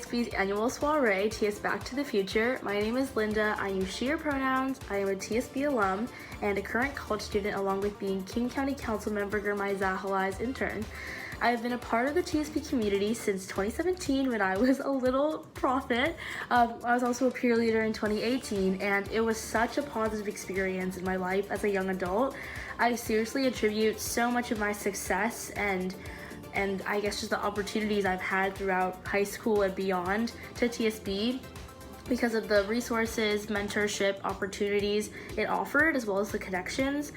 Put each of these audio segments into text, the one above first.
tSB's annual soiree, tSBack to the Future. My name is Linda. I use she, her pronouns. I am a tSB alum and a current college student, along with being King County Council member Gurmai Zahalai's intern. I have been a part of the tSB community since 2017 when I was a little prophet. I was also a peer leader in 2018, and it was such a positive experience in my life as a young adult. I seriously attribute so much of my success and I guess just the opportunities I've had throughout high school and beyond to tSB because of the resources, mentorship, opportunities it offered, as well as the connections.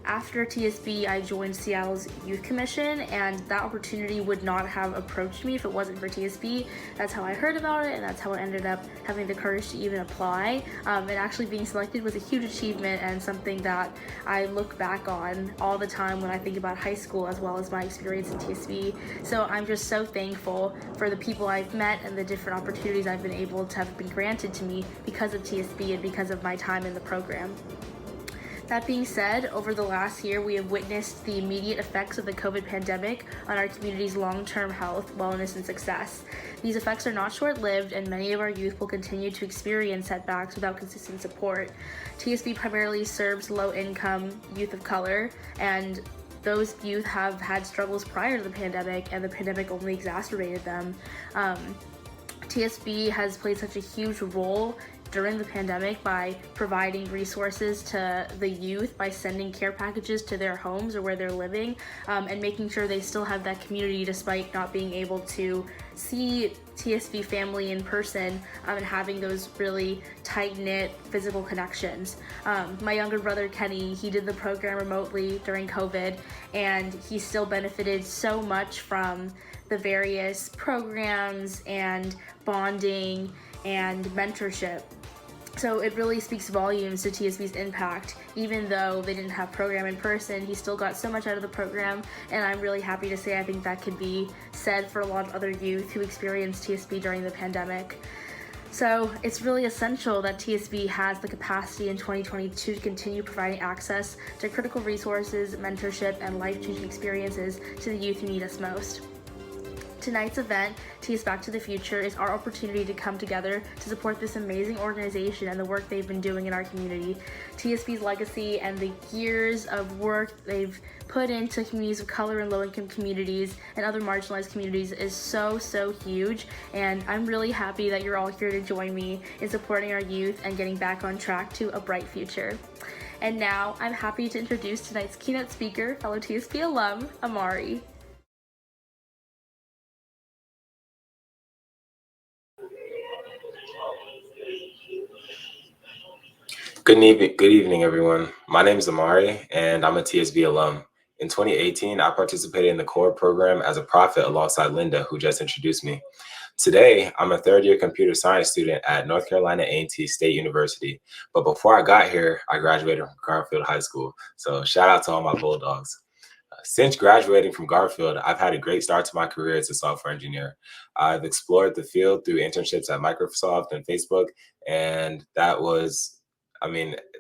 After tSB, I joined Seattle's Youth Commission, and that opportunity would not have approached me if it wasn't for tSB. That's how I heard about it, and that's how I ended up having the courage to even apply. And actually being selected was a huge achievement and something that I look back on all the time when I think about high school, as well as my experience in tSB. So I'm just so thankful for the people I've met and the different opportunities I've been able to have been granted to me because of tSB and because of my time in the program. That being said, over the last year, we have witnessed the immediate effects of the COVID pandemic on our community's long-term health, wellness, and success. These effects are not short-lived, and many of our youth will continue to experience setbacks without consistent support. tSB primarily serves low-income youth of color, and those youth have had struggles prior to the pandemic, and the pandemic only exacerbated them. tSB has played such a huge role during the pandemic by providing resources to the youth, by sending care packages to their homes or where they're living, and making sure they still have that community despite not being able to see tSB family in person, and having those really tight-knit physical connections. My younger brother Kenny, he did the program remotely during COVID, and he still benefited so much from the various programs and bonding and mentorship. So it really speaks volumes to tSB's impact. Even though they didn't have program in person, he still got so much out of the program, and I'm really happy to say I think that could be said for a lot of other youth who experienced tSB during the pandemic. So it's really essential that tSB has the capacity in 2022 to continue providing access to critical resources, mentorship, and life-changing experiences to the youth who need us most. Tonight's event, tSBack to the Future, is our opportunity to come together to support this amazing organization and the work they've been doing in our community. tSB's legacy and the years of work they've put into communities of color and low-income communities and other marginalized communities is so huge, and I'm really happy that you're all here to join me in supporting our youth and getting back on track to a bright future. And now, I'm happy to introduce tonight's keynote speaker, fellow tSB alum, Amari. Good evening, everyone. My name is Amari, and I'm a tSB alum. In 2018, I participated in the core program as a prophet alongside Linda, who just introduced me. Today, I'm a third-year computer science student at North Carolina A&T State University. But before I got here, I graduated from Garfield High School. So shout out to all my Bulldogs. Since graduating from Garfield, I've had a great start to my career as a software engineer. I've explored the field through internships at Microsoft and Facebook, and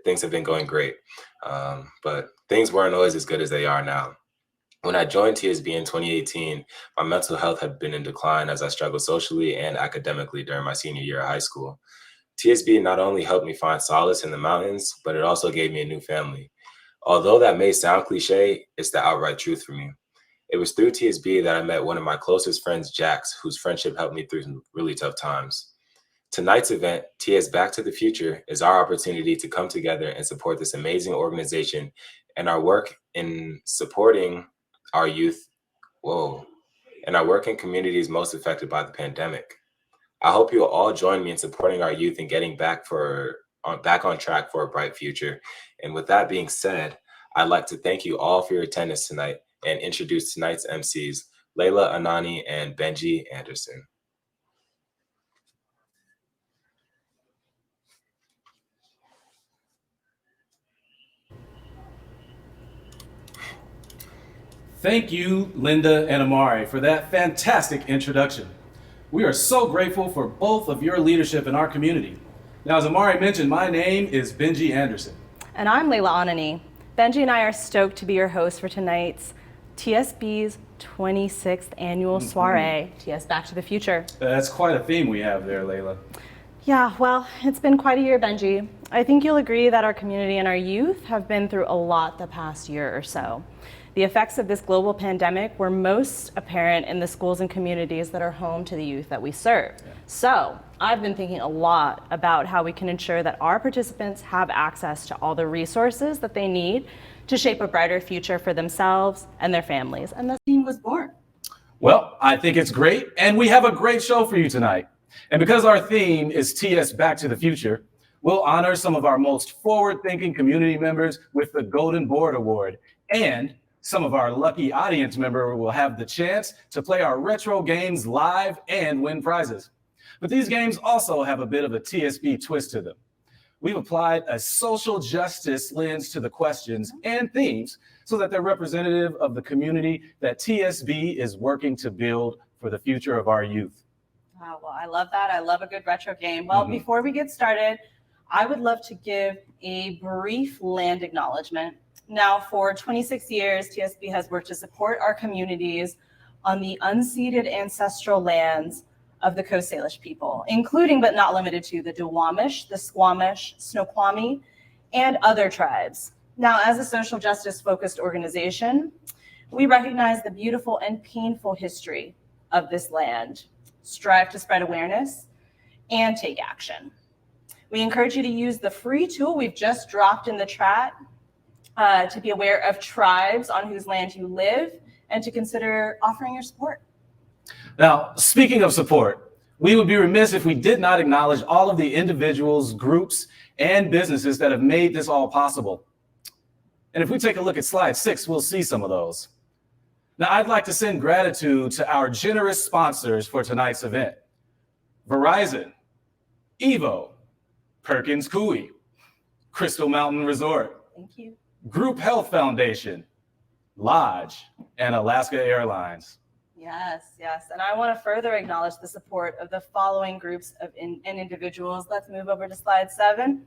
things have been going great, but things weren't always as good as they are now. When I joined tSB in 2018, my mental health had been in decline as I struggled socially and academically during my senior year of high school. tSB not only helped me find solace in the mountains, but it also gave me a new family. Although that may sound cliche, it's the outright truth for me. It was through tSB that I met one of my closest friends, Jax, whose friendship helped me through some really tough times. Tonight's event, tSBack to the Future, is our opportunity to come together and support this amazing organization and our work in supporting our youth, and our work in communities most affected by the pandemic. I hope you will all join me in supporting our youth and getting back on track for a bright future. And with that being said, I'd like to thank you all for your attendance tonight and introduce tonight's MCs, Layla Anani and Benji Anderson. Thank you, Linda and Amari, for that fantastic introduction. We are so grateful for both of your leadership in our community. Now, as Amari mentioned, my name is Benji Anderson. And I'm Layla Anani. Benji and I are stoked to be your hosts for tonight's TSB's 26th annual soiree, tSBack to the Future. That's quite a theme we have there, Layla. Yeah, well, it's been quite a year, Benji. I think you'll agree that our community and our youth have been through a lot the past year or so. The effects of this global pandemic were most apparent in the schools and communities that are home to the youth that we serve. Yeah. So I've been thinking a lot about how we can ensure that our participants have access to all the resources that they need to shape a brighter future for themselves and their families. And the theme was born. Well, I think it's great, and we have a great show for you tonight. And because our theme is tSBack to the Future, we'll honor some of our most forward-thinking community members with the Golden Board Award, and some of our lucky audience members will have the chance to play our retro games live and win prizes. But these games also have a bit of a TSB twist to them. We've applied a social justice lens to the questions and themes so that they're representative of the community that TSB is working to build for the future of our youth. Oh, well, I love that. I love a good retro game. Well, before we get started, I would love to give a brief land acknowledgement. Now, for 26 years, TSB has worked to support our communities on the unceded ancestral lands of the Coast Salish people, including but not limited to the Duwamish, the Squamish, Snoqualmie, and other tribes. Now, as a social justice focused organization, we recognize the beautiful and painful history of this land, strive to spread awareness, and take action. We encourage you to use the free tool we've just dropped in the chat to be aware of tribes on whose land you live and to consider offering your support. Now, speaking of support, we would be remiss if we did not acknowledge all of the individuals, groups, and businesses that have made this all possible. And if we take a look at slide 6, we'll see some of those. Now, I'd like to send gratitude to our generous sponsors for tonight's event: Verizon, Evo, Perkins Coie, Crystal Mountain Resort, thank you, Group Health Foundation, Lodge, and Alaska Airlines. Yes, yes. And I want to further acknowledge the support of the following groups of and individuals. Let's move over to slide 7.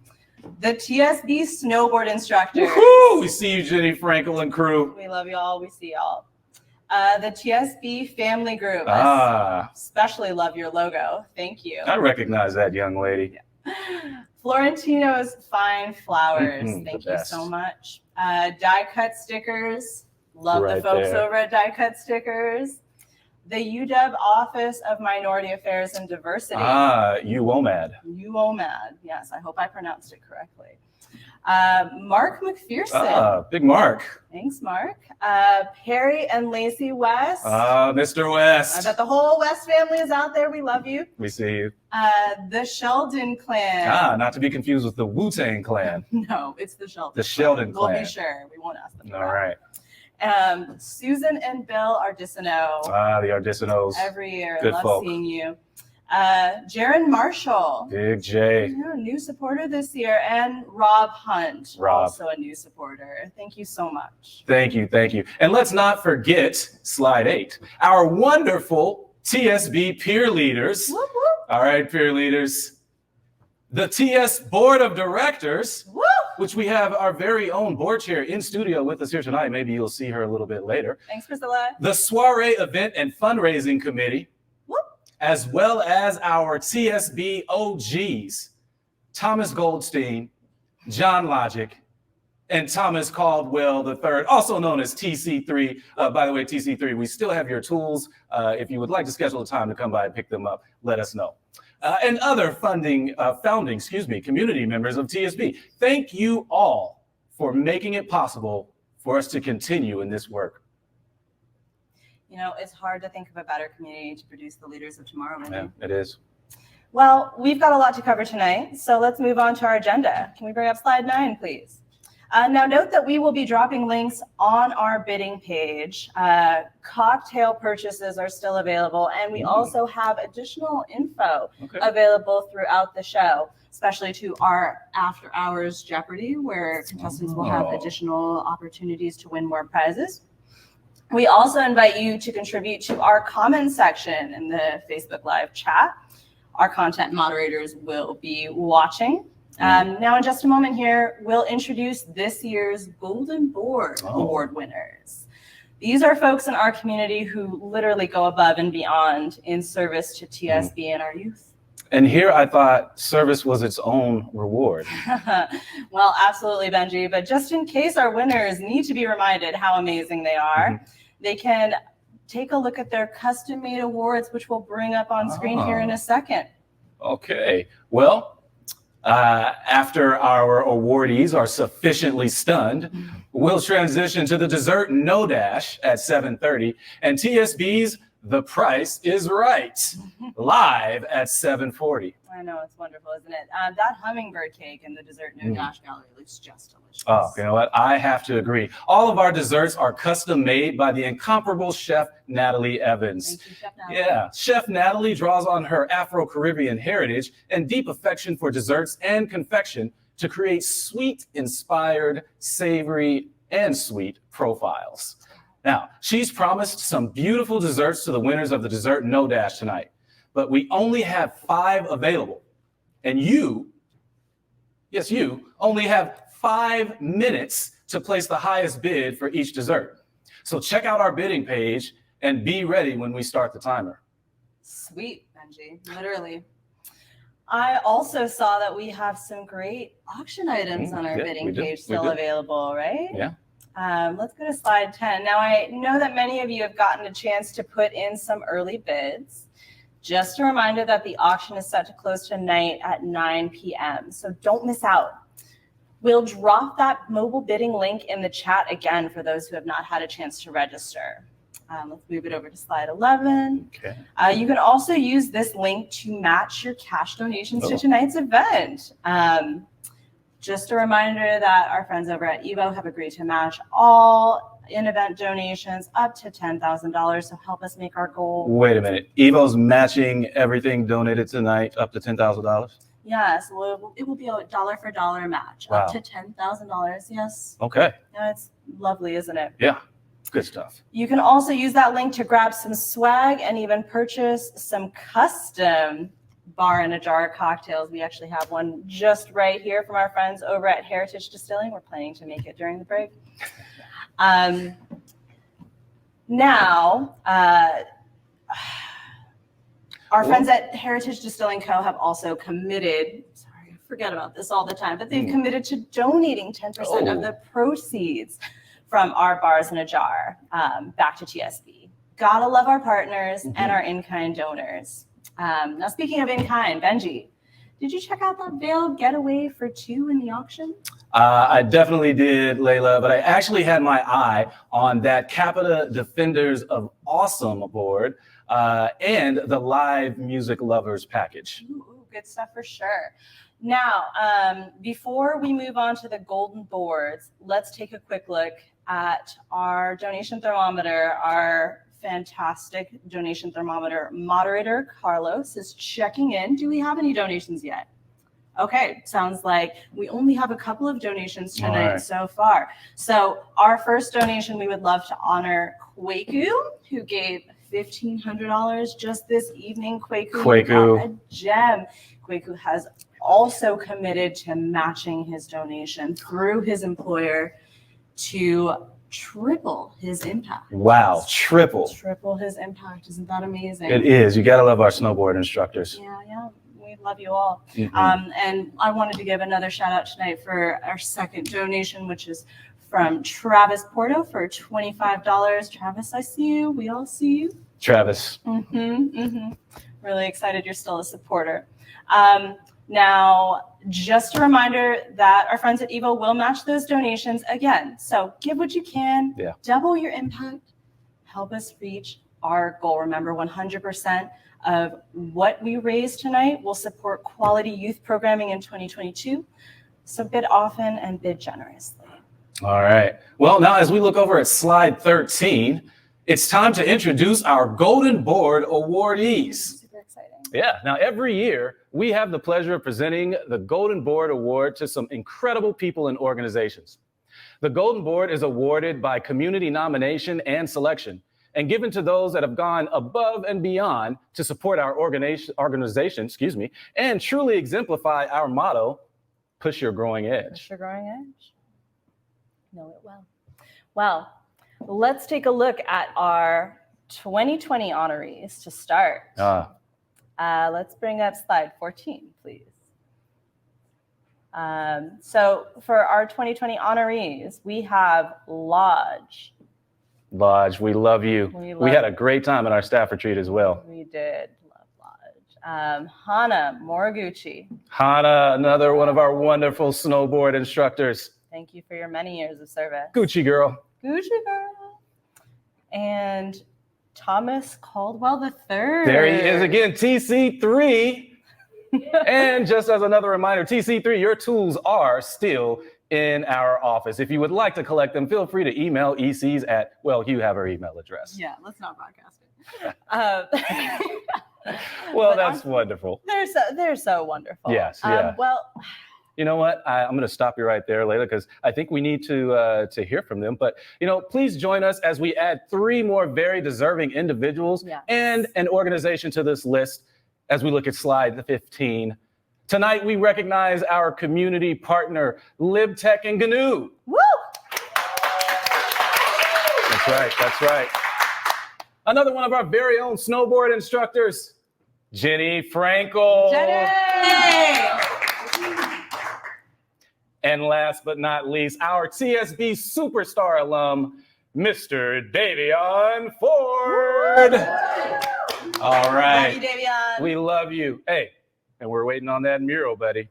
The TSB snowboard instructors. Woohoo! We see you, Jenny, Frankel, and crew. We love y'all. We see y'all. The TSB family group. Especially love your logo. Thank you. I recognize that young lady. Yeah. Florentino's Fine Flowers. Thank you so much. Die Cut Stickers. Love the folks over at Die Cut Stickers. The UW Office of Minority Affairs and Diversity. UOMAD. UOMAD. Yes, I hope I pronounced it correctly. Mark McPherson. Big Mark. Thanks, Mark. Perry and Lacey West. Mr. West. I bet the whole West family is out there. We love you. We see you. The Sheldon clan. Not to be confused with the Wu-Tang clan. No, it's the Sheldon. The Sheldon clan. We'll be sure. We won't ask them. All right. Susan and Bill Ardisino. The Ardisinos. Every year. Good Love folk. seeing you. Jaron Marshall. Big J. Yeah, new supporter this year. And Rob Hunt. Rob. Also a new supporter. Thank you so much. Thank you. Thank you. And let's not forget slide 8, our wonderful TSB peer leaders. Whoop, whoop. All right, peer leaders. The TS Board of Directors, Woo! which we have our very own board chair in studio with us here tonight. Maybe you'll see her a little bit later. Thanks, Priscilla. The Soiree Event and Fundraising Committee, Whoop. as well as our TSB OGs, Thomas Goldstein, John Logic, and Thomas Caldwell III, also known as TC3. By the way, TC3, we still have your tools. If you would like to schedule a time to come by and pick them up, let us know. And other founding community members of TSB. Thank you all for making it possible for us to continue in this work. You know, it's hard to think of a better community to produce the leaders of tomorrow. Yeah, it is. Well, we've got a lot to cover tonight, so let's move on to our agenda. Can we bring up slide 9, please? Now note that we will be dropping links on our bidding page. Cocktail purchases are still available, and we also have additional info available throughout the show, especially to our after hours Jeopardy, where contestants will have additional opportunities to win more prizes. We also invite you to contribute to our comment section in the Facebook Live chat. Our content moderators will be watching. Now, in just a moment here, we'll introduce this year's Golden Board Award winners. These are folks in our community who literally go above and beyond in service to TSB and our youth. And here I thought service was its own reward. Well, absolutely, Benji. But just in case our winners need to be reminded how amazing they are, they can take a look at their custom-made awards, which we'll bring up on screen here in a second. Okay. Well, after our awardees are sufficiently stunned, we'll transition to the dessert no dash at 7:30, and TSB's The Price is Right, live at 7:40. I know, it's wonderful, isn't it? That hummingbird cake in the dessert no dash gallery looks just delicious. Oh, you know what? I have to agree. All of our desserts are custom made by the incomparable chef Natalie Evans. Thank you, Chef Natalie. Yeah, Chef Natalie draws on her Afro-Caribbean heritage and deep affection for desserts and confection to create sweet-inspired, savory, and sweet profiles. Now, she's promised some beautiful desserts to the winners of the Dessert No Dash tonight, but we only have 5 available. And you, yes, you, only have 5 minutes to place the highest bid for each dessert. So check out our bidding page and be ready when we start the timer. Sweet, Benji, literally. I also saw that we have some great auction items on our bidding page still available, right? Yeah. Let's go to slide 10. Now, I know that many of you have gotten a chance to put in some early bids. Just a reminder that the auction is set to close tonight at 9 p.m., so don't miss out. We'll drop that mobile bidding link in the chat again for those who have not had a chance to register. Let's move it over to slide 11. Okay. You can also use this link to match your cash donations to tonight's event. Just a reminder that our friends over at Evo have agreed to match all in-event donations up to $10,000, so help us make our goal. Wait a minute. Evo's matching everything donated tonight up to $10,000? Yes, well, it will be a dollar-for-dollar match, up to $10,000, yes. Okay. Yeah, it's lovely, isn't it? Yeah, good stuff. You can also use that link to grab some swag and even purchase some custom bar in a jar cocktails. We actually have one just right here from our friends over at Heritage Distilling. We're planning to make it during the break. Now, our friends at Heritage Distilling Co. have also committed, sorry, I forget about this all the time, but they've committed to donating 10% of the proceeds from our bars in a jar back to TSB. Gotta love our partners and our in-kind donors. Now, speaking of in-kind, Benji, did you check out that veiled getaway for 2 in the auction? I definitely did, Layla, but I actually had my eye on that Capita Defenders of Awesome board and the Live Music Lovers package. Ooh, good stuff for sure. Now, before we move on to the golden boards, let's take a quick look at our donation thermometer. Our fantastic donation thermometer moderator, Carlos, is checking in. Do we have any donations yet? Okay, sounds like we only have a couple of donations tonight so far. So our first donation, we would love to honor Kwaku, who gave $1,500 just this evening. Kwaku, a gem. Kwaku has also committed to matching his donation through his employer to triple his impact. Wow, triple his impact. Isn't that amazing? It is. You gotta love our snowboard instructors. Yeah, we love you all. And I wanted to give another shout out tonight for our second donation, which is from Travis Porto for $25. Travis, I see you. We all see you. Travis. Really excited you're still a supporter. Now, just a reminder that our friends at Evo will match those donations again. So give what you can, double your impact, help us reach our goal. Remember, 100% of what we raise tonight will support quality youth programming in 2022. So bid often and bid generously. All right. Well, now as we look over at slide 13, it's time to introduce our Golden Board awardees. Super exciting. Yeah. Now, every year, we have the pleasure of presenting the Golden Board Award to some incredible people and organizations. The Golden Board is awarded by community nomination and selection and given to those that have gone above and beyond to support our organization, and truly exemplify our motto, push your growing edge. Push your growing edge. Know it well. Well, let's take a look at our 2020 honorees to start. Let's bring up slide 14, please. So for our 2020 honorees, we have Lodge. Lodge, we love you. We had a great time at our staff retreat as well. We did love Lodge. Hana Moriguchi. Hana, another one of our wonderful snowboard instructors. Thank you for your many years of service. Gucci girl. Gucci girl. And Thomas Caldwell III. There he is again, TC3. And just as another reminder, TC3, your tools are still in our office. If you would like to collect them, feel free to email ECs at, well, you have our email address. Yeah, let's not broadcast it. Well, that's wonderful. They're so wonderful. Yes, yeah. Well, you know what? I'm going to stop you right there, Layla, because I think we need to hear from them. But, please join us as we add 3 more very deserving individuals and an organization to this list as we look at slide 15. Tonight, we recognize our community partner, LibTech and GNU. Woo! That's right. That's right. Another one of our very own snowboard instructors, Jenny Frankel. Jenny! And last but not least, our TSB superstar alum, Mr. Davion Ford. All right. Love you, Davion. We love you. Hey, and we're waiting on that mural, buddy.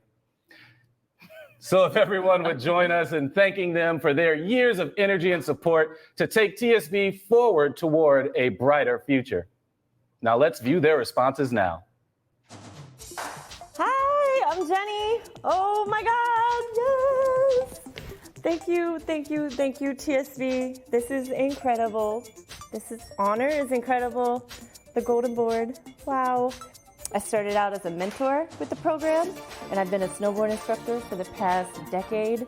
So if everyone would join us in thanking them for their years of energy and support to take TSB forward toward a brighter future. Now let's view their responses now. Hi, I'm Jenny. Oh my God, yes. Thank you, TSB. This is incredible. This honor is incredible. The Golden Board, wow. I started out as a mentor with the program, and I've been a snowboard instructor for the past decade.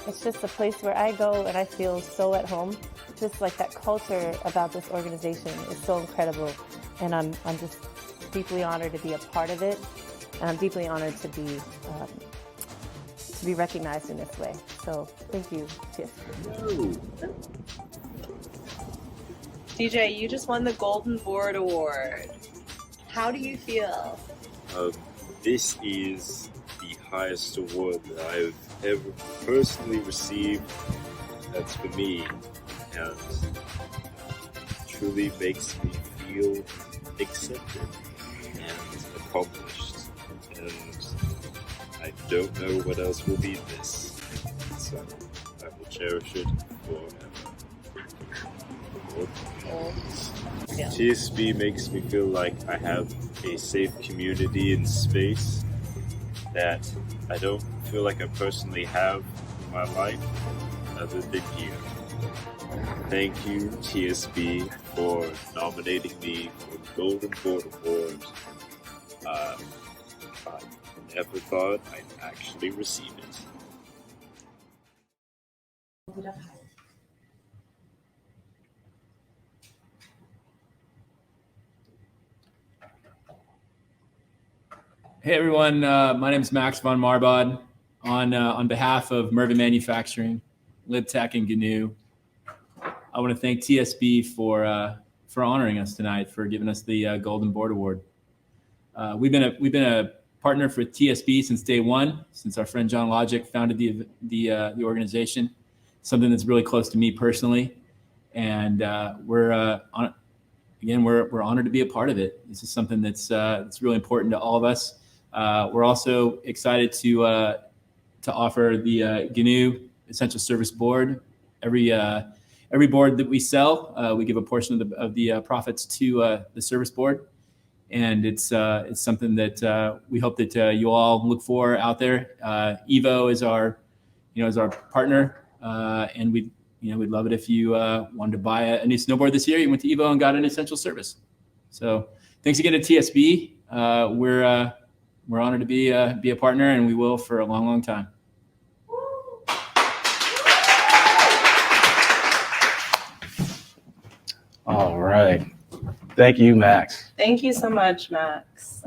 It's just a place where I go and I feel so at home. Just like that culture about this organization is so incredible, and I'm just deeply honored to be a part of it, and I'm deeply honored to be recognized in this way. So thank you, TSB. DJ, you just won the Golden Board Award. How do you feel? This is the highest award that I've ever personally received. That's for me, and truly makes me feel accepted and accomplished. And I don't know what else will be this, so I will cherish it forever. TSB makes me feel like I have a safe community and space that I don't feel like I personally have in my life other than here. Thank you, TSB, for nominating me for the Golden Board Award. I never thought I'd actually receive it. Hey everyone, my name is Max von Marbod. On behalf of Mervyn Manufacturing, LibTech, and GNU, I want to thank TSB for honoring us tonight, for giving us the Golden Board Award. We've been a partner for TSB since day one, since our friend John Logic founded the organization. Something that's really close to me personally, and we're honored to be a part of it. This is something that's really important to all of us. We're also excited to offer the GNU Essential Service Board. Every board that we sell, we give a portion of the profits to the service board, and it's something that we hope that you all look for out there. Evo is our partner, and we'd love it if you wanted to buy a new snowboard this year. You went to Evo and got an essential service. So thanks again to TSB. We're honored to be a partner, and we will for a long, long time. All right. Thank you, Max. Thank you so much, Max.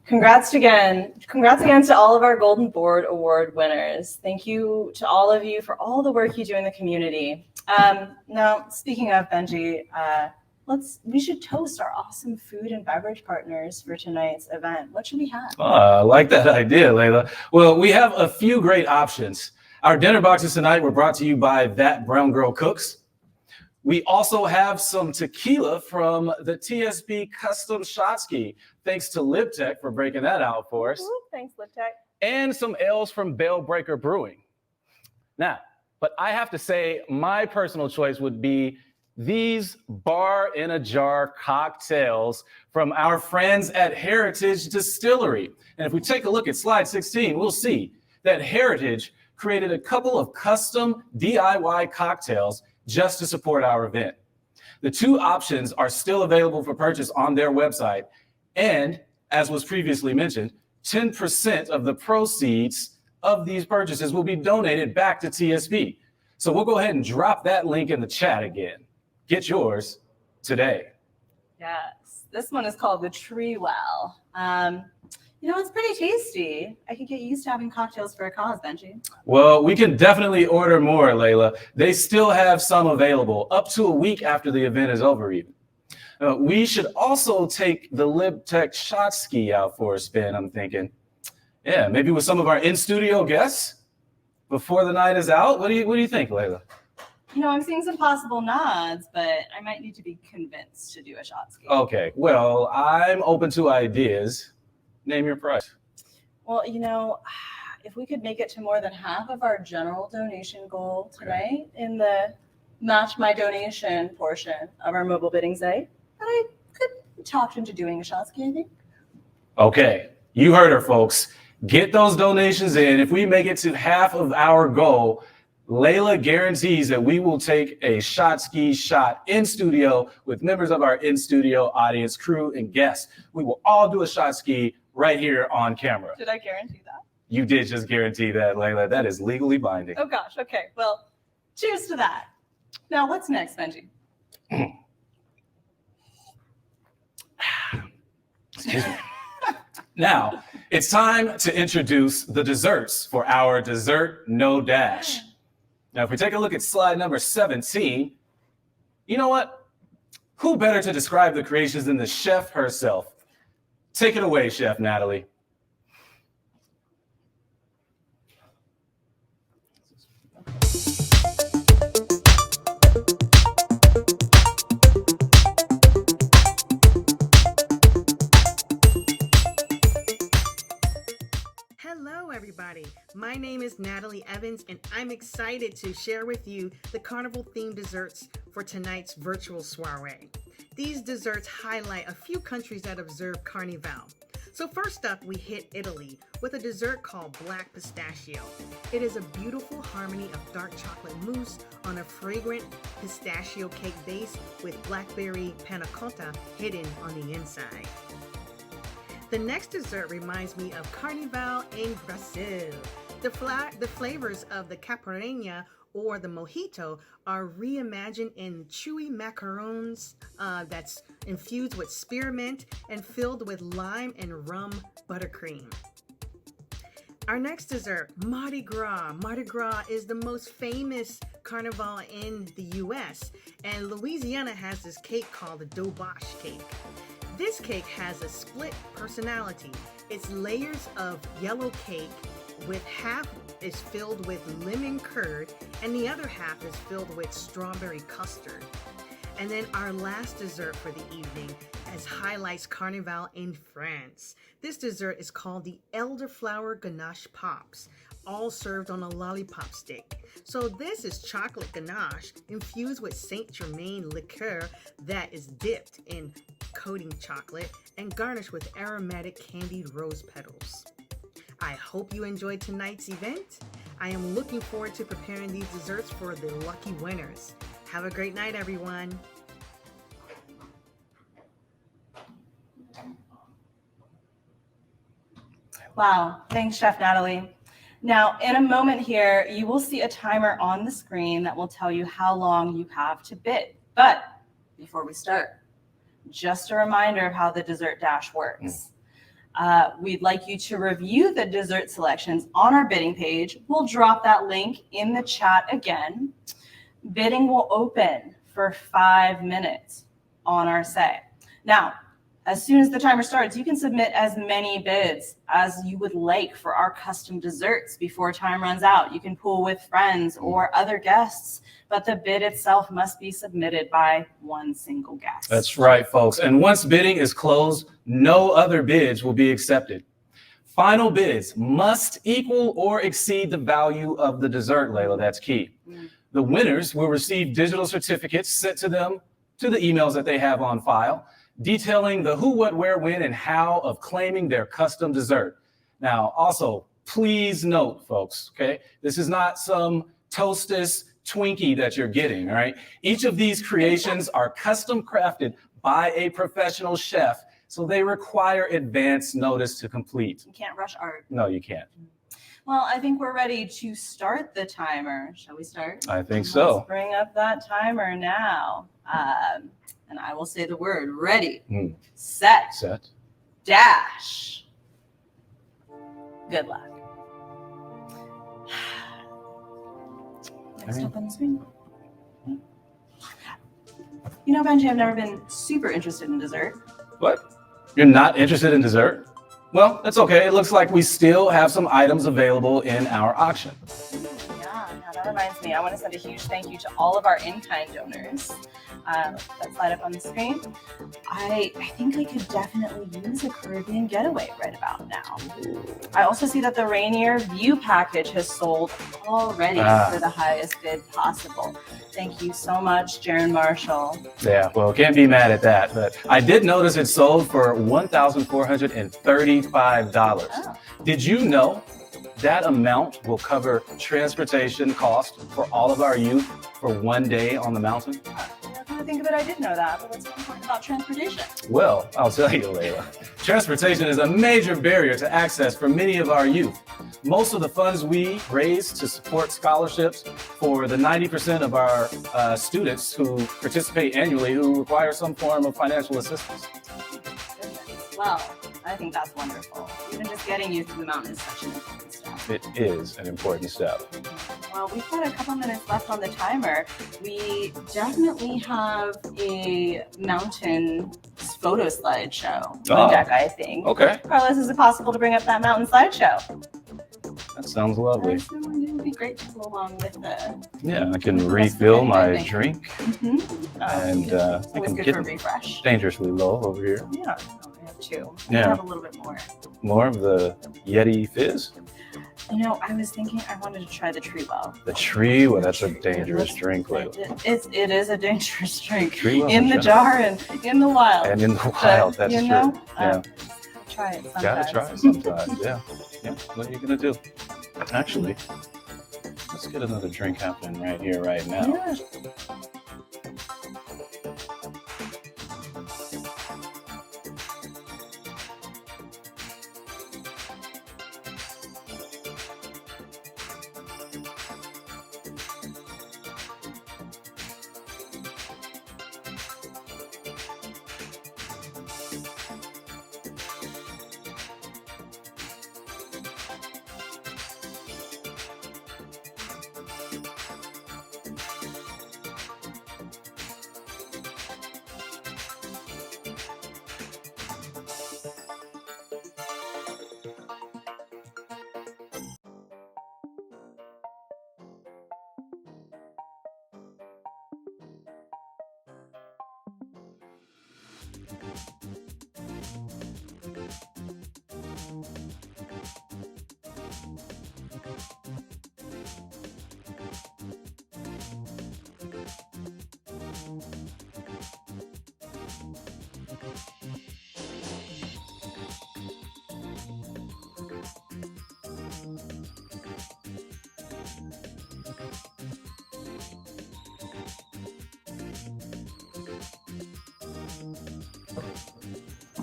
Congrats again. Congrats again to all of our Golden Board Award winners. Thank you to all of you for all the work you do in the community. Now, speaking of Benji, we should toast our awesome food and beverage partners for tonight's event. What should we have? I like that idea, Layla. Well, we have a few great options. Our dinner boxes tonight were brought to you by That Brown Girl Cooks. We also have some tequila from the TSB Custom Shot Ski. Thanks to LibTech for breaking that out for us. Ooh, thanks, LibTech. And some ales from Bale Breaker Brewing. Now, but I have to say my personal choice would be these bar in a jar cocktails from our friends at Heritage Distillery. And if we take a look at slide 16, we'll see that Heritage created a couple of custom DIY cocktails just to support our event. The two options are still available for purchase on their website. And as was previously mentioned, 10% of the proceeds of these purchases will be donated back to TSB. So we'll go ahead and drop that link in the chat again. Get yours today. Yes, this one is called the Tree Well. It's pretty tasty. I could get used to having cocktails for a cause, Benji. Well, we can definitely order more, Layla. They still have some available up to a week after the event is over even. We should also take the LibTech Shot Ski out for a spin, I'm thinking. Yeah, maybe with some of our in-studio guests before the night is out. What do you think, Layla? I'm seeing some possible nods, but I might need to be convinced to do a shot ski. Okay, well, I'm open to ideas. Name your price. Well, if we could make it to more than half of our general donation goal tonight in the match my donation portion of our mobile bidding site, then I could be talked into doing a shot ski, I think. Okay, you heard her, folks. Get those donations in. If we make it to half of our goal, Layla guarantees that we will take a shot ski shot in studio with members of our in-studio audience, crew, and guests. We will all do a shot ski right here on camera. Did I guarantee that? You did just guarantee that, Layla. That is legally binding. Oh, gosh. Okay. Well, cheers to that. Now, what's next, Benji? Excuse me. Now, it's time to introduce the desserts for our Dessert No Dash. Now, if we take a look at slide number 17, you know what? Who better to describe the creations than the chef herself? Take it away, Chef Natalie. Hello, everybody. My name is Natalie Evans, and I'm excited to share with you the carnival-themed desserts for tonight's virtual soiree. These desserts highlight a few countries that observe Carnival. So first up, we hit Italy with a dessert called Black Pistachio. It is a beautiful harmony of dark chocolate mousse on a fragrant pistachio cake base with blackberry panna cotta hidden on the inside. The next dessert reminds me of Carnival in Brazil. The flavors of the caipirinha or the mojito are reimagined in chewy macarons that's infused with spearmint and filled with lime and rum buttercream. Our next dessert, Mardi Gras. Mardi Gras is the most famous carnival in the U.S., and Louisiana has this cake called the Dobosh cake. This cake has a split personality. It's layers of yellow cake with half is filled with lemon curd and the other half is filled with strawberry custard. And then our last dessert for the evening as highlights Carnival in France. This dessert is called the elderflower ganache pops, all served on a lollipop stick. So this is chocolate ganache infused with Saint Germain liqueur that is dipped in coating chocolate and garnished with aromatic candied rose petals. I hope you enjoyed tonight's event. I am looking forward to preparing these desserts for the lucky winners. Have a great night, everyone. Wow. Thanks, Chef Natalie. Now, in a moment here, you will see a timer on the screen that will tell you how long you have to bid. But before we start, just a reminder of how the Dessert Dash works. We'd like you to review the dessert selections on our bidding page. We'll drop that link in the chat again. Bidding will open for 5 minutes on our site. Now, as soon as the timer starts, you can submit as many bids as you would like for our custom desserts before time runs out. You can pool with friends or other guests, but the bid itself must be submitted by one single guest. That's right, folks. And once bidding is closed, no other bids will be accepted. Final bids must equal or exceed the value of the dessert, Layla. That's key. The winners will receive digital certificates sent to them to the emails that they have on file, detailing the who, what, where, when, and how of claiming their custom dessert. Now, also, please note, folks, okay, this is not some Toastist Twinkie that you're getting, all right? Each of these creations are custom crafted by a professional chef, so they require advance notice to complete. You can't rush art. No, you can't. Well, I think we're ready to start the timer. Shall we start? I think so. Let's bring up that timer now. And I will say the word ready, set, dash. Good luck. Next up on the screen. You know, Benji, I've never been super interested in dessert. What? You're not interested in dessert? Well, that's okay. It looks like we still have some items available in our auction. Yeah, that reminds me. I want to send a huge thank you to all of our in-kind donors. That slide up on the screen. I think I could definitely use a Caribbean getaway right about now. I also see that the Rainier View package has sold already for the highest bid possible. Thank you so much, Jaron Marshall. Yeah, well, can't be mad at that, but I did notice it sold for $1,435. Oh. Did you know that amount will cover transportation costs for all of our youth for 1 day on the mountain? I think of it, I did know that, but what's so important about transportation? Well, I'll tell you, Layla. Transportation is a major barrier to access for many of our youth. Most of the funds we raise to support scholarships for the 90% of our students who participate annually who require some form of financial assistance. Well, I think that's wonderful. Even just getting you to the mountain is such an important step. It is an important step. Well, we've got a couple minutes left on the timer. We definitely have a mountain photo slideshow on deck, I think. Okay. Carlos, is it possible to bring up that mountain slideshow? That sounds lovely. It would be great to go along with the... Yeah, I can refill my drink. And I always can good get for refresh. dangerously low over here. Yeah, we have two. Yeah. We have a little bit more. More of the Yeti Fizz? You know, I was thinking I wanted to try the Tree Well. The Tree Well, that's a dangerous drink, Layla. It is a dangerous drink. Tree Well, in the jar and in the wild. And in the wild, that's you true. know, Yeah. try it sometimes. Gotta try it sometimes, yeah. Yeah, what are you gonna do? Actually, let's get another drink happening right here, right now. Yeah.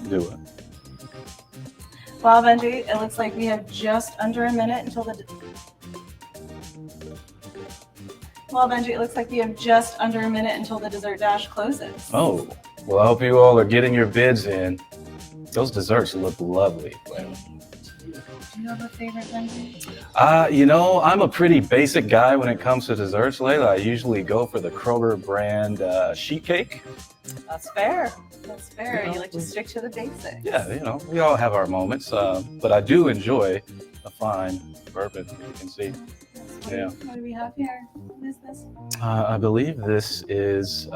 Do it. Well, Benji, it looks like we have just under a minute until the... dessert dash closes. Oh, well, I hope you all are getting your bids in. Those desserts look lovely. Do you have a favorite vendor? I'm a pretty basic guy when it comes to desserts, Layla. I usually go for the Kroger brand sheet cake. That's fair. That's fair. You like to stick to the basics. Yeah, we all have our moments, but I do enjoy a fine bourbon, as you can see. What do we have here? What is this? I believe this is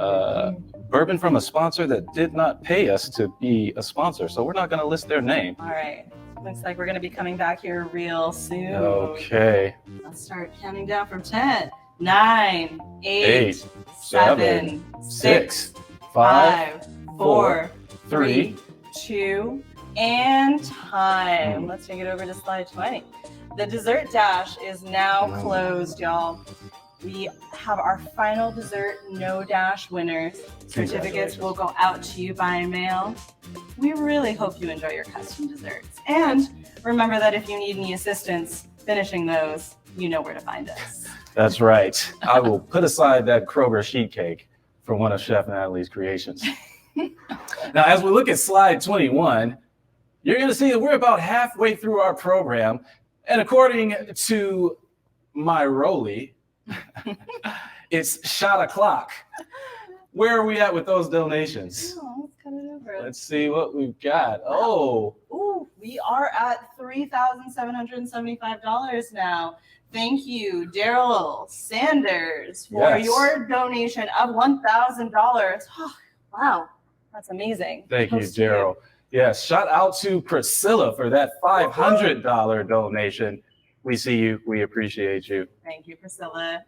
bourbon from a sponsor that did not pay us to be a sponsor, so we're not going to list their name. All right. Looks like we're going to be coming back here real soon. Okay. Let's start counting down from 10, 9, 8, 8, 7, 6, 5, 4, 3, 2, and time. Let's take it over to slide 20. The dessert dash is now closed, y'all. We have our final dessert no dash winners. Certificates will go out to you by mail. We really hope you enjoy your custom desserts. And remember that if you need any assistance finishing those, you know where to find us. That's right. I will put aside that Kroger sheet cake for one of Chef Natalie's creations. Now, as we look at slide 21, you're going to see that we're about halfway through our program. And according to my Rolly, it's shot o'clock. Where are we at with those donations? Oh, let's cut it over. Let's see what we've got. Oh. Ooh, we are at $3,775 now. Thank you, Daryl Sanders, for your donation of $1,000. Oh, wow, that's amazing. Thank you, Daryl. Yes, shout out to Priscilla for that $500 donation. We see you. We appreciate you. Thank you, Priscilla.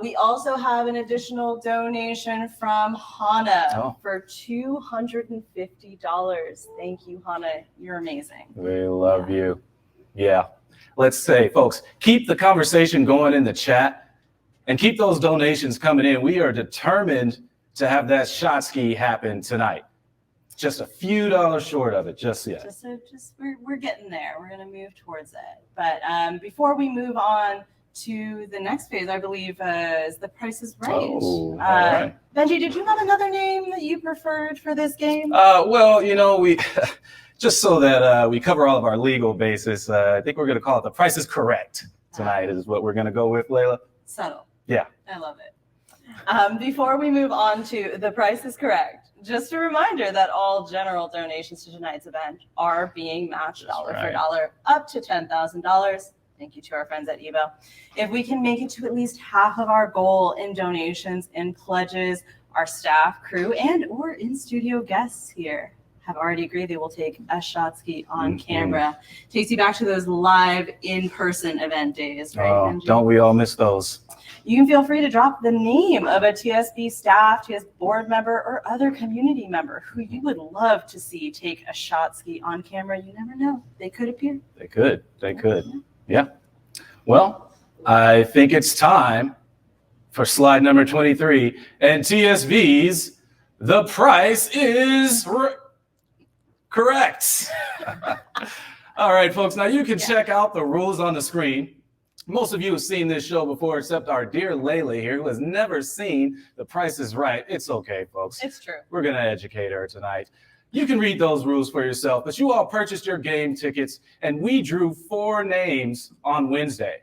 We also have an additional donation from Hannah for $250. Thank you, Hannah. You're amazing. We love you. Yeah. Let's say, folks, keep the conversation going in the chat and keep those donations coming in. We are determined to have that shot ski happen tonight. Just a few dollars short of it, just yet. We're getting there. We're going to move towards it. But before we move on to the next phase, I believe is The Price is Right. Oh, all right. Benji, did you have another name that you preferred for this game? Well, we just so that we cover all of our legal basis, I think we're going to call it The Price is Correct tonight is what we're going to go with, Layla. Subtle. Yeah. I love it. Before we move on to The Price is Correct, just a reminder that all general donations to tonight's event are being matched dollar for dollar up to $10,000. Thank you to our friends at Evo. If we can make it to at least half of our goal in donations and pledges, our staff, crew, and or in-studio guests here have already agreed they will take a shot ski on camera. Takes you back to those live in-person event days, right, Benji? Don't we all miss those? You can feel free to drop the name of a TSB staff, TS board member, or other community member who you would love to see take a shot ski on camera. You never know. They could appear. They could. Yeah. Well, I think it's time for slide number 23 and TSV's The Price is Correct. All right, folks. Now you can check out the rules on the screen. Most of you have seen this show before, except our dear Layla here, who has never seen The Price is Right. It's okay, folks. It's true. We're going to educate her tonight. You can read those rules for yourself, but you all purchased your game tickets, and we drew 4 names on Wednesday.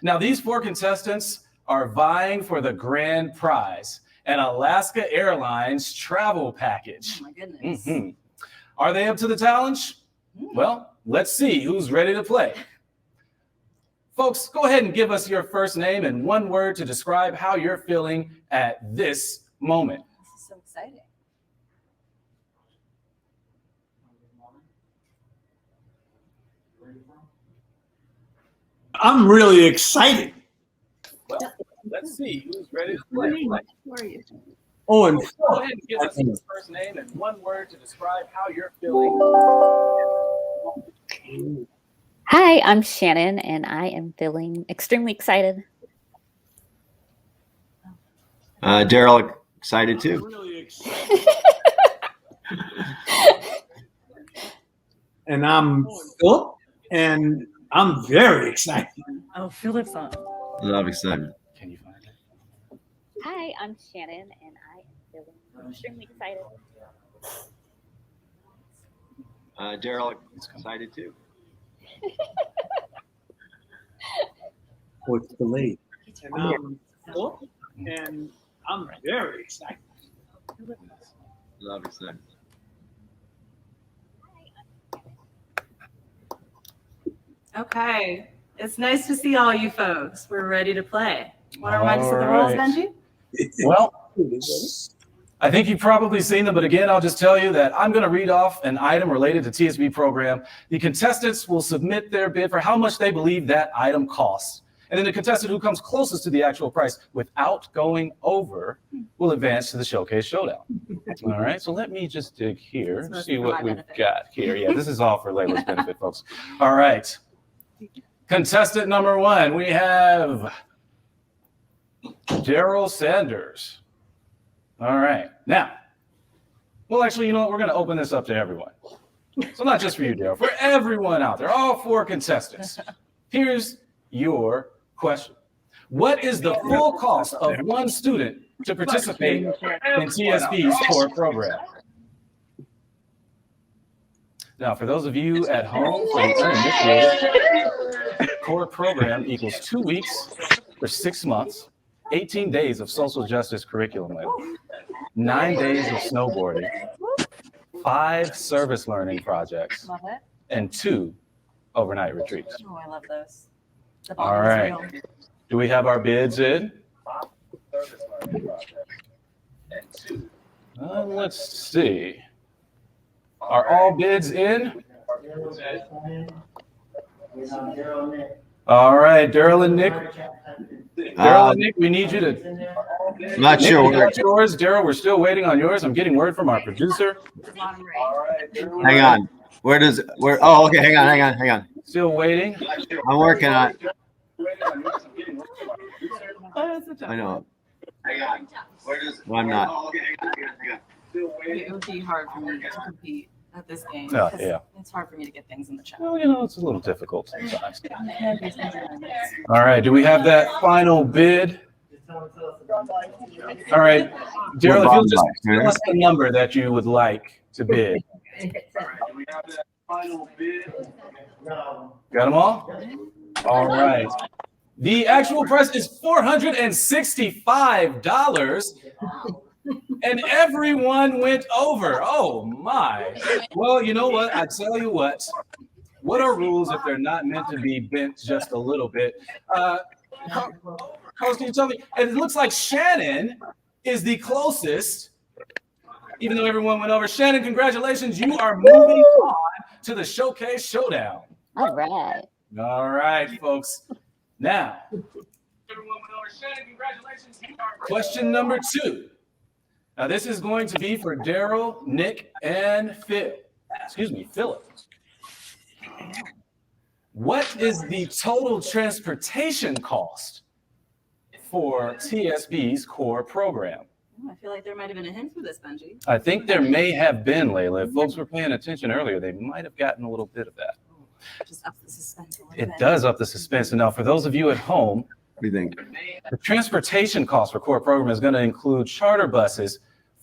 Now, these 4 contestants are vying for the grand prize, an Alaska Airlines travel package. Oh, my goodness. Are they up to the challenge? Well, let's see who's ready to play. Folks, go ahead and give us your first name and one word to describe how you're feeling at this moment. This is so exciting. I'm really excited. Well, let's see who's ready to play. Who are you? Oh, and Go ahead and give us your first name and one word to describe how you're feeling. Hi, I'm Shannon, and I am feeling extremely excited. Daryl, excited too. really excited. And I'm Philip, and I'm very excited. Oh, Philip's on. I'm excited. Can you find it? Hi, I'm Shannon, and I am feeling extremely excited. Daryl, excited too. What's delayed? And I'm very excited. Love excited. Okay, it's nice to see all you folks. We're ready to play. Want to remind us of the rules, Benji? Well, I think you've probably seen them, but again, I'll just tell you that I'm going to read off an item related to TSB program. The contestants will submit their bid for how much they believe that item costs. And then the contestant who comes closest to the actual price without going over will advance to the Showcase Showdown. All right, so let me just dig here and see what we've got here. Yeah, this is all for Layla's benefit, folks. All right. Contestant number one, we have Daryl Sanders. All right. Now, well, actually, you know what? We're going to open this up to everyone. So not just for you, Daryl, for everyone out there, all four contestants. Here's your question. What is the full cost of one student to participate in TSB's core program? Now, for those of you at home, for the uninitiated, core program equals 2 weeks for 6 months, 18 days of social justice curriculum, 9 days of snowboarding, 5 service learning projects, and 2 overnight retreats. Oh, I love those. All right. Do we have our bids in? Let's see. Are all bids in? All right, Daryl and Nick. Daryl and Nick, we need you to. Not Nick, sure. we got yours. Daryl, we're still waiting on yours. I'm getting word from our producer. Hang on. Oh, okay. Hang on. Still waiting. I'm working on it. I know. No, I'm not. It would be hard for me to compete at this game. Yeah. It's hard for me to get things in the chat. Well, you know, it's a little difficult sometimes. All right, do we have that final bid? All right, Daryl, if you'll just tell us the number that you would like to bid. Got them all? All right. The actual price is $465. And everyone went over. Oh my. Well, you know what? I tell you what. What are rules if they're not meant to be bent just a little bit? Carlos, can you tell me? And it looks like Shannon is the closest, even though everyone went over. Shannon, congratulations. You are moving on to the Showcase Showdown. All right. All right, folks. Now, everyone went over. Shannon, congratulations. Question number 2. Now, this is going to be for Daryl, Nick, and Philip. What is the total transportation cost for TSB's core program? I feel like there might have been a hint for this, Benji. I think there may have been, Layla. If folks were paying attention earlier, they might have gotten a little bit of that. Just up the suspense a little It bit. does up the suspense. And now, for those of you at home, What do you think? the transportation cost for core program is going to include charter buses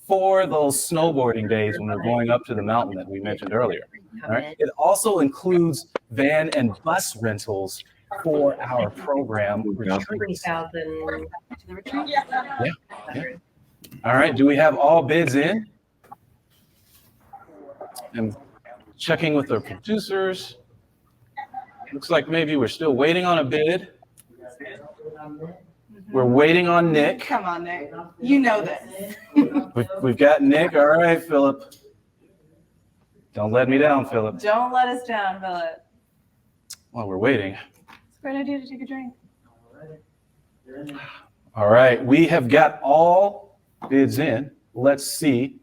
for those snowboarding days when we're going up to the mountain that we mentioned earlier. All right. It also includes van and bus rentals for our program retreats. Yeah. All right. Do we have all bids in? I'm checking with our producers. Looks like maybe we're still waiting on a bid. We're waiting on Nick. Come on, Nick. You know this. We've got Nick. All right, Philip. Don't let me down, Philip. Don't let us down, Philip. While we're waiting. It's a great idea to take a drink. All right, we have got all bids in. Let's see.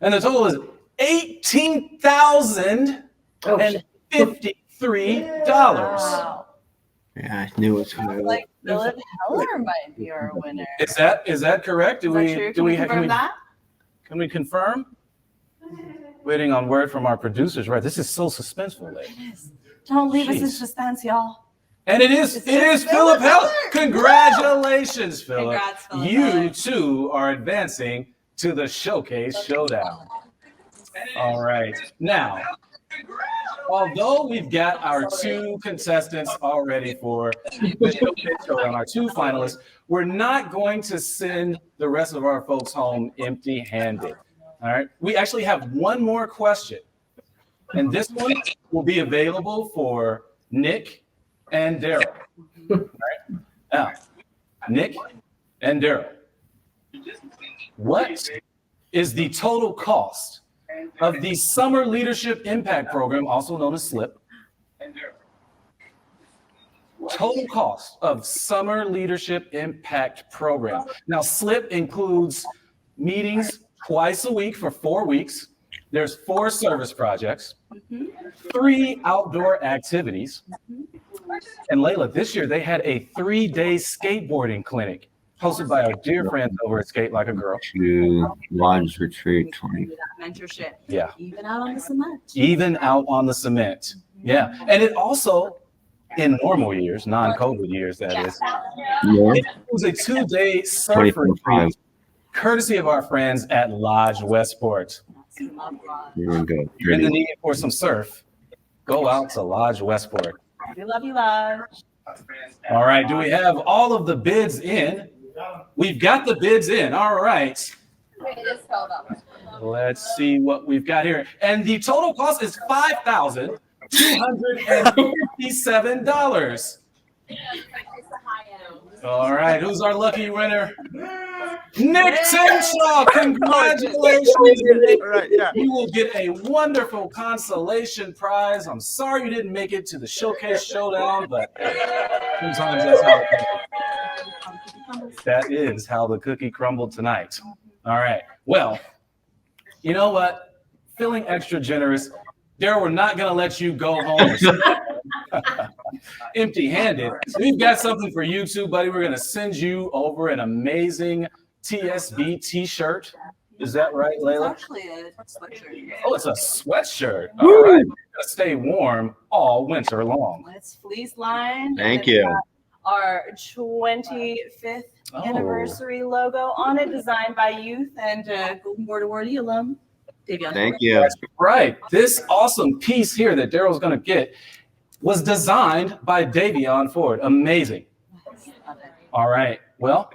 And the total is $18,053. Wow. Yeah, I knew it was going to. Like Philip Heller might be our winner. Is that correct? Can we confirm? Waiting on word from our producers. Right, this is so suspenseful. It is. Don't leave us in suspense, y'all. And it is Philip Heller. Congratulations, Philip. Congrats, Philip You Heller. too are advancing to the Showcase Showdown. All right. Now, although we've got our 2 contestants already for the Showcase Showdown, our 2 finalists, we're not going to send the rest of our folks home empty-handed. All right. We actually have one more question, and this one will be available for Nick and Daryl. All right. Now, Nick and Daryl, what is the total cost of the Summer Leadership Impact Program, also known as SLIP? Total cost of Summer Leadership Impact Program. Now, SLIP includes meetings twice a week for 4 weeks. There's 4 service projects, 3 outdoor activities. And Layla, this year they had a 3-day skateboarding clinic hosted by our dear friends over at Skate Like a Girl. To Lodge Retreat 20. Mentorship. Yeah. Even out on the cement. Even out on the cement. Yeah. And it also, in normal years, non-COVID years, that is, it was a 2-day surf retreat, courtesy of our friends at Lodge Westport. You're good. You're in the need for some surf, go out to Lodge Westport. We love you, Lodge. All right, do we have all of the bids in? We've got the bids in. All right. Let's see what we've got here. And the total cost is $5,257. All right, who's our lucky winner? Nick Timshaw, congratulations. You will get a wonderful consolation prize. I'm sorry you didn't make it to the Showcase Showdown, but sometimes that's how it goes. That is how the cookie crumbled tonight. All right, well, you know what? Feeling extra generous. Daryl, we're not going to let you go home empty-handed. So we've got something for you too, buddy. We're going to send you over an amazing TSB t-shirt. Is that right, Layla? It's actually a sweatshirt. Oh, it's a sweatshirt. All right. We're going to stay warm all winter long. It's fleece lined. Thank you. Our 25th anniversary logo on it, designed by youth and Golden Board awardee alum. Davion. Thank you. That's right. This awesome piece here that Daryl's going to get was designed by Davion Ford. Amazing. All right. Well,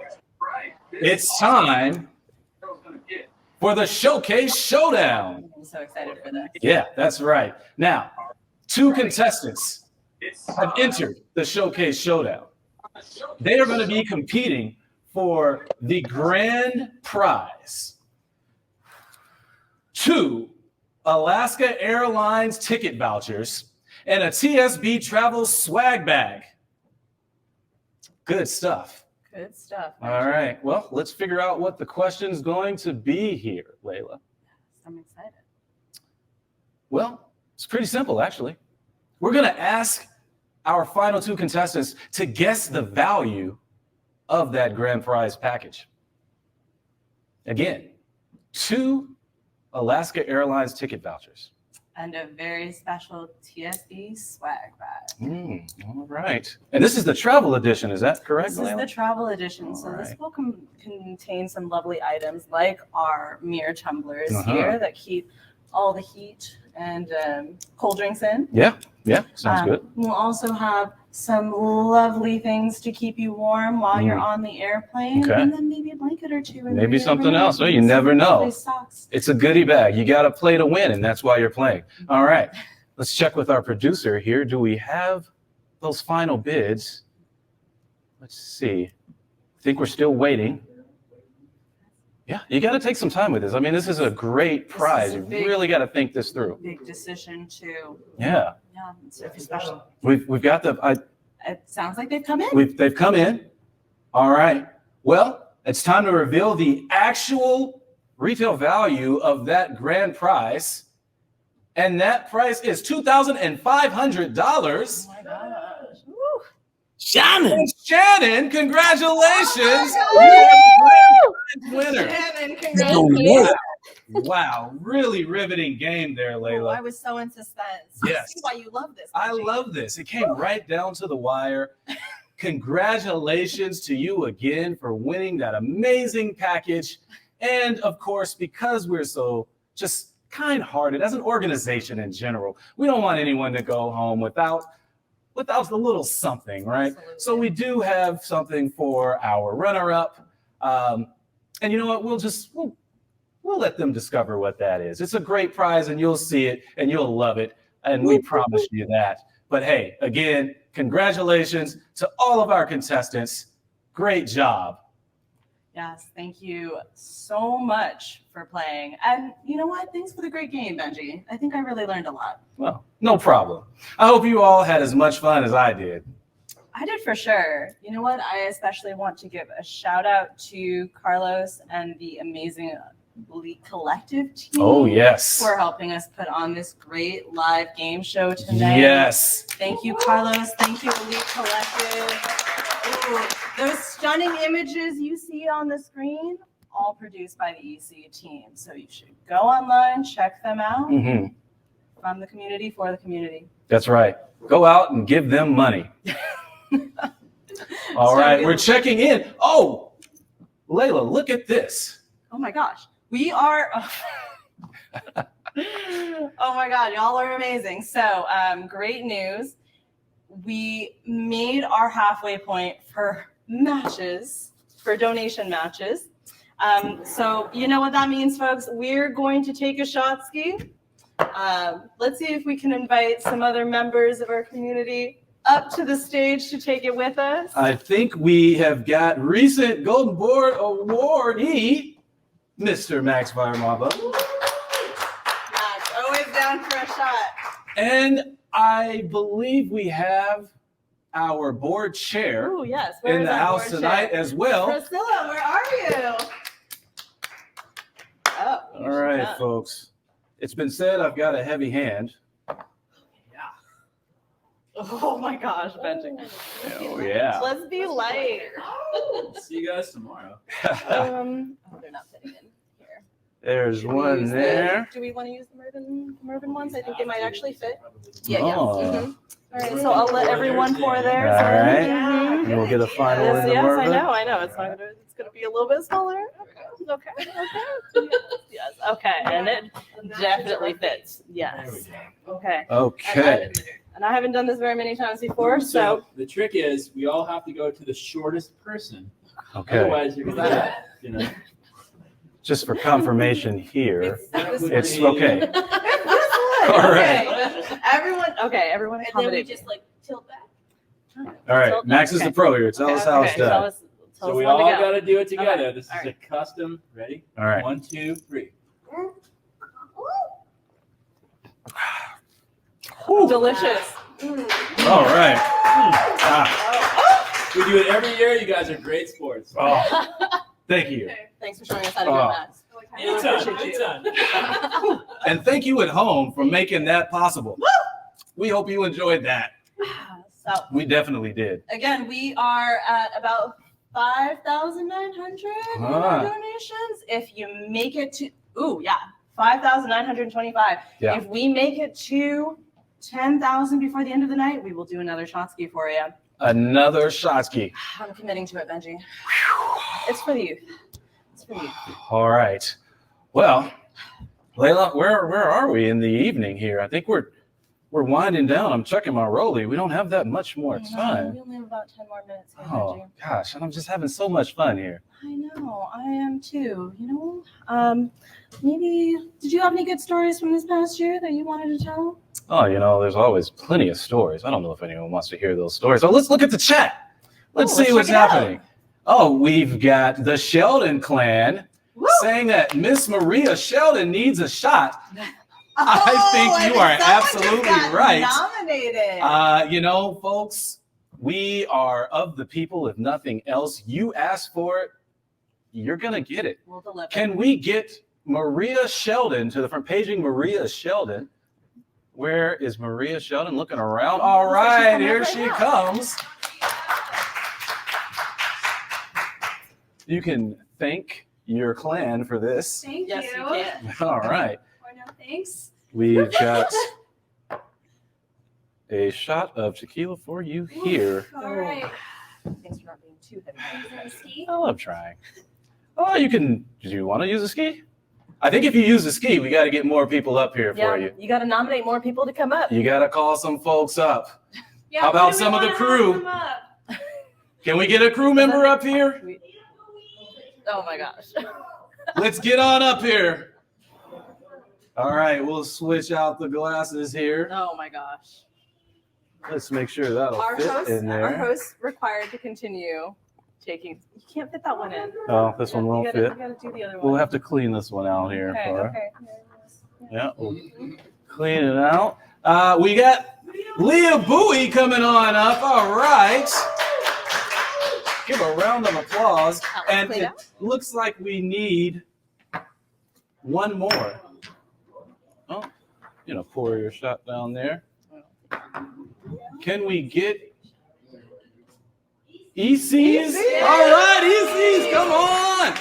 it's time for the Showcase Showdown. I'm so excited for this. Yeah, that's right. Now, 2 contestants have entered the Showcase Showdown. They are going to be competing for the grand prize. 2 Alaska Airlines ticket vouchers and a TSB Travel swag bag. Good stuff. Good stuff. All right. Well, let's figure out what the question's going to be here, Layla. I'm excited. Well, it's pretty simple, actually. We're going to ask our final 2 contestants to guess the value of that grand prize package. Again, 2 Alaska Airlines ticket vouchers. And a very special TSB swag bag. All right. And this is the travel edition, is that correct, This Layla? is the travel edition. So this will contain some lovely items like our mirror tumblers here that keep all the heat and cold drinks in. Yeah, sounds good. We'll also have some lovely things to keep you warm while you're on the airplane. Okay. And then maybe a blanket or 2. Maybe something else. Well, you never know. It's a goodie bag. You got to play to win, and that's why you're playing. All right. Let's check with our producer here. Do we have those final bids? Let's see. I think we're still waiting. Yeah, you got to take some time with this. I mean, this is a great prize. You really got to think this through. Big decision to. Yeah. Yeah, it's very special. We've got the. It sounds like they've come in. They've come in. All right. Well, it's time to reveal the actual retail value of that grand prize. And that price is $2,500. Oh my gosh. Woo. Shannon, congratulations. You are the grand prize winner. Shannon, congratulations. Wow, really riveting game there, Layla. I was so in suspense. Yes. I see why you love this. I love this. It came right down to the wire. Congratulations to you again for winning that amazing package. And of course, because we're so just kind-hearted, as an organization in general. We don't want anyone to go home without a little something, right? Absolutely. So we do have something for our runner-up. And you know what? We'll let them discover what that is. It's a great prize, and you'll see it, and you'll love it, and we promise you that. But hey, again, congratulations to all of our contestants. Great job. Yes, thank you so much for playing. And you know what? Thanks for the great game, Benji. I think I really learned a lot. Well, no problem. I hope you all had as much fun as I did. I did for sure. You know what? I especially want to give a shout out to Carlos and the amazing Elite Collective team. Oh, yes. For helping us put on this great live game show tonight. Yes. Thank you, Carlos. Thank you, Elite Collective. Ooh, those stunning images you see on the screen, all produced by the EC team. So you should go online, check them out. From the community, for the community. That's right. Go out and give them money. All right, we're checking in. Oh, Layla, look at this. Oh my gosh. We are, oh my God, y'all are amazing. So great news. We made our halfway point for matches, for donation matches. So you know what that means, folks? We're going to take a shot ski. Let's see if we can invite some other members of our community up to the stage to take it with us. I think we have got recent Golden Board awardee, Mr. Max Firemarba. Max, always down for a shot. And I believe we have our board chair Oh yes, in the house tonight as well. Priscilla, where are you? Oh, All right, folks. It's been said I've got a heavy hand. Oh my gosh, Benji. Oh, yeah. Let's be light. See you guys tomorrow. Oh, they're not fitting in here. There's one there. Do we want to use the Mervin ones? I think they might actually fit. Yeah, Oh. yeah. All right, so I'll let everyone pour theirs. All right. Mhm. And we'll get a final Yes, in the yes, Mervin. I know. It's gonna be a little bit smaller. Okay. Yes. Okay. And it definitely fits. Yes. Okay. Okay. And I haven't done this very many times before, so the trick is we all have to go to the shortest person. Okay. Otherwise, you're gonna, you know. Just for confirmation here, it's Exactly. okay. all right. Everyone And then we accommodate. just like tilt back. All right. Max is the pro here. Tell us how it's done. So we all got to do it together. Okay. This is All a right. custom. Ready? All right. 1, 2, 3. Delicious. All right. Ah. We do it every year. You guys are great sports. Oh, thank you. Thanks for showing us how to do that. Anytime. And thank you at home for making that possible. We hope you enjoyed that. So We definitely did. again, we are at about 5,900 donations. If you make it to 5,925. Yeah. If we make it to 10,000 before the end of the night, we will do another shot ski for you. Another shot ski. I'm committing to it, Benji. It's for the youth. It's for the youth. All right. Well, Layla, where are we in the evening here? I think we're winding down. I'm checking my rollie. We don't have that much more We time. only have about 10 more minutes here, Oh Benji. gosh, and I'm just having so much fun here. I know, I am too. You know, maybe did you have any good stories from this past year that you wanted to tell? Oh, there's always plenty of stories. I don't know if anyone wants to hear those stories. So let's look at the chat. Let's see let's what's check it out. happening. Oh, we've got the Sheldon clan saying that Miss Maria Sheldon needs a shot. I think you are absolutely right. Nominated. Folks, we are of the people. If nothing else, you ask for it, you're gonna get it. We'll deliver. Can we get Maria Sheldon to the front? Paging Maria Sheldon. Where is Maria Sheldon? Looking around. All right, here she comes. You can thank your clan for this. Thank Yes, you. you can. All right. Or no thanks. We've got a shot of tequila for you here. All right. Thanks for not being too heavy. Ski. I love trying. Oh, you can. Do you want to use a ski? I think if you use the ski, we got to get more people up here Yeah, for you. you got to nominate more people to come up. You got to call some folks up. Yeah, How about who do we some of the wanna crew? have them up? Can we get a crew member up here? Oh my gosh. Let's get on up here. All right, we'll switch out the glasses here. Oh my gosh. Let's make sure that'll Our fit host, in there. our host required to continue taking. You can't fit that one in. Oh, this one won't you fit. gotta do the other one. We'll have to clean this one out here. Okay, for her. okay. Yeah, we'll clean it out. We got Leah Bowie coming on up. All right. Give a round of applause. And it looks like we need one more. Oh, pour your shot down there. Can we get ECs? All right, ECs, come on.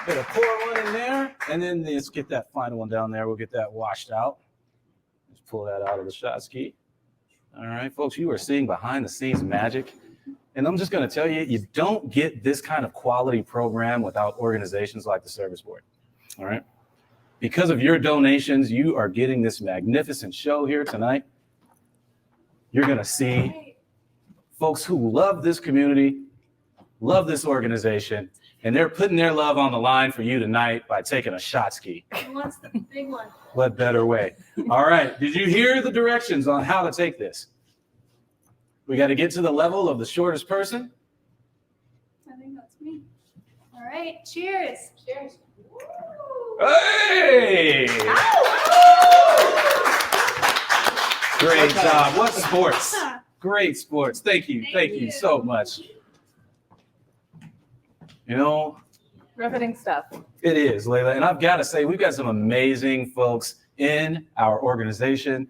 Gotta pour one in there, and then let's get that final one down there. We'll get that washed out. Let's pull that out of the shot ski. All right, folks, you are seeing behind the scenes magic. And I'm just going to tell you, you don't get this kind of quality program without organizations like the Service Board. All right. Because of your donations, you are getting this magnificent show here tonight. You're going to see folks who love this community, love this organization, and they're putting their love on the line for you tonight by taking a shot ski. Who wants the big one? What better way? All right. Did you hear the directions on how to take this? We got to get to the level of the shortest person. I think that's me. All right, cheers. Cheers. Hey! Great job. What sports? Great sports. Thank you. Thank you so much. Riveting stuff. It is, Layla. And I've got to say, we've got some amazing folks in our organization,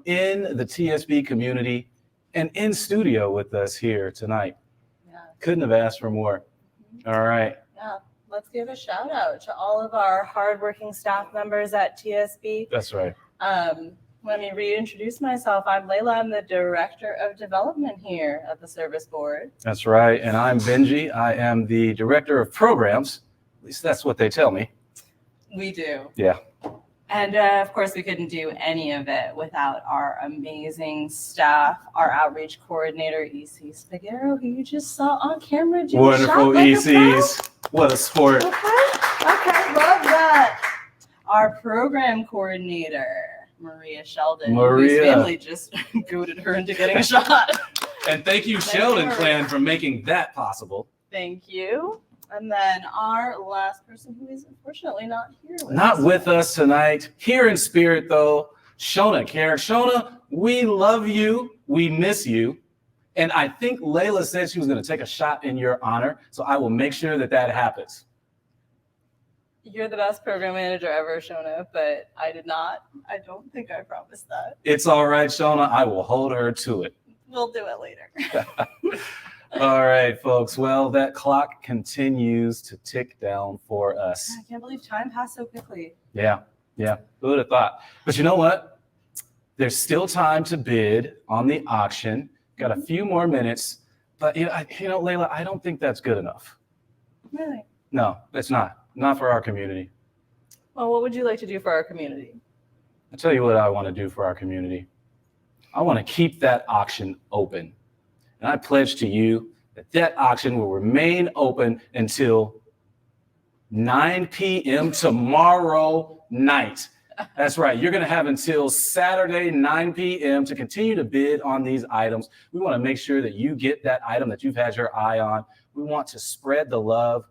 in the TSB community, and in studio with us here tonight. Yeah. Couldn't have asked for more. All right. Yeah. Let's give a shout out to all of our hardworking staff members at TSB. That's right. Let me reintroduce myself. I'm Layla. I'm the Director of Development here at the Service Board. That's right. And I'm Benji. I am the Director of Programs. At least that's what they tell me. We do. Yeah. And of course, we couldn't do any of it without our amazing staff, our outreach coordinator, EC Spagaro, who you just saw on camera. Do Wonderful like ECs. What a sport. Okay, love that. Our program coordinator, Maria Sheldon, whose family just goaded her into getting a shot. And thank you, Sheldon Clan, for making that possible. Thank you. And then our last person who is unfortunately not here with us tonight. Here in spirit, though, Shona Carrick. Shona, we love you. We miss you. And I think Layla said she was going to take a shot in your honor. So I will make sure that happens. You're the best program manager ever, Shona, but I did not. I don't think I promised that. It's all right, Shona. I will hold her to it. We'll do it later. All right, folks. Well, that clock continues to tick down for us. I can't believe time passed so quickly. Yeah. Who would have thought? But you know what? There's still time to bid on the auction. Got a few more minutes. But, Layla, I don't think that's good enough. Really? No, it's not. Not for our community. Well, what would you like to do for our community? I'll tell you what I want to do for our community. I want to keep that auction open. And I pledge to you that auction will remain open until 9 p.m. tomorrow night. That's right. You're going to have until Saturday, 9 p.m. to continue to bid on these items. We want to make sure that you get that item that you've had your eye on. We want to spread the love,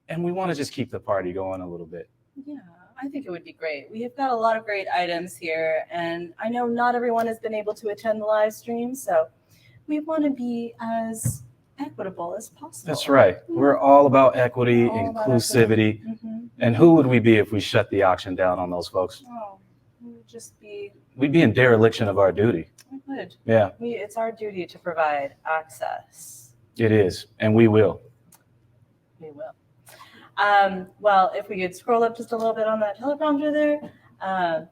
and we want to just keep the party going a little bit. Yeah, I think it would be great. We have got a lot of great items here, and I know not everyone has been able to attend the live stream, so we want to be as equitable as possible. That's right. We're all about equity, inclusivity. And who would we be if we shut the auction down on those folks? Oh, we would just be... We'd be in dereliction of our duty. We would. Yeah. It's our duty to provide access. It is, and we will. We will. Well, if we could scroll up just a little bit on that teleprompter there.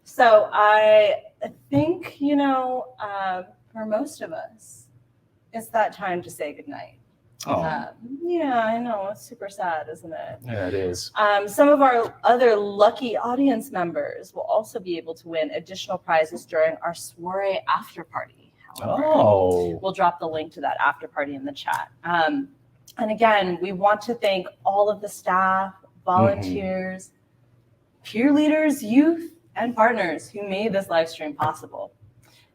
So I think, for most of us, it's that time to say goodnight. Oh, Yeah, I know. It's super sad, isn't it? yeah, it is. Some of our other lucky audience members will also be able to win additional prizes during our soiree after party. However, Oh, we'll drop the link to that after party in the chat. And again, we want to thank all of the staff, volunteers, peer leaders, youth, and partners who made this live stream possible.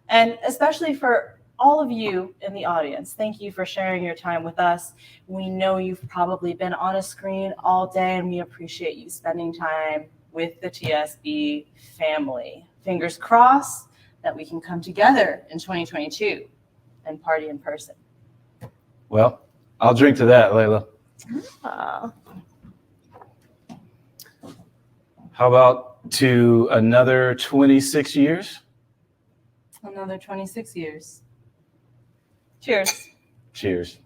And especially for all of you in the audience, thank you for sharing your time with us. We know you've probably been on a screen all day, and we appreciate you spending time with the TSB family. Fingers crossed that we can come together in 2022 and party in person. well, I'll drink to that, Layla. How about to another 26 years? Another 26 years. Cheers. Cheers.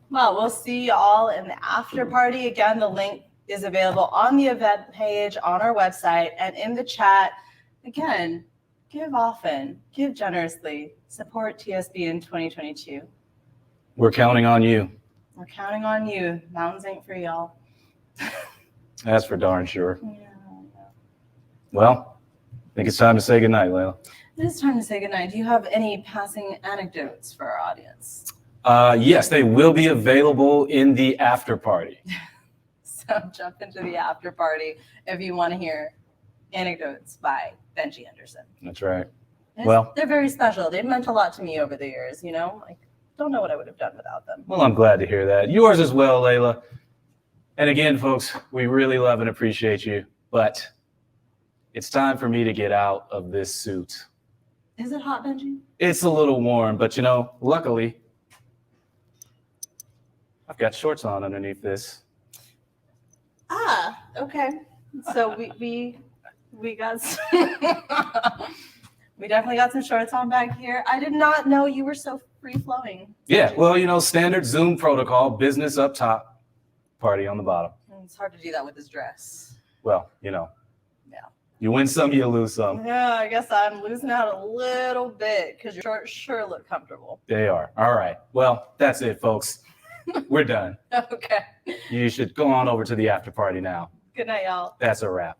Well, we'll see you all in the after party. Again, the link is available on the event page on our website and in the chat. Again, give often, give generously, support TSB in 2022. We're counting on you. We're counting on you. Mountains ain't free, y'all. That's for darn sure. Yeah. Well, I think it's time to say goodnight, Layla. It is time to say goodnight. Do you have any passing anecdotes for our audience? Yes, they will be available in the after party. So jump into the after party if you want to hear anecdotes by Benji Anderson. That's right. Well, they're very special. They've meant a lot to me over the years, you know? Like, don't know what I would have done without them. Well, I'm glad to hear that. Yours as well, Layla. And again, folks, we really love and appreciate you, but it's time for me to get out of this suit. Is it hot, Benji? It's a little warm, but you know, luckily, I've got shorts on underneath this. Ah, okay. So we got we definitely got some shorts on back here. I did not know you were so free flowing. Yeah, well, you know, standard Zoom protocol, business up top, party on the bottom. It's hard to do that with this dress. Well, you know. Yeah. You win some, you lose some. Yeah, I guess I'm losing out a little bit because your shorts sure look comfortable. They are. All right. Well, that's it, folks. We're done. Okay. You should go on over to the after party now. Good night, y'all. That's a wrap.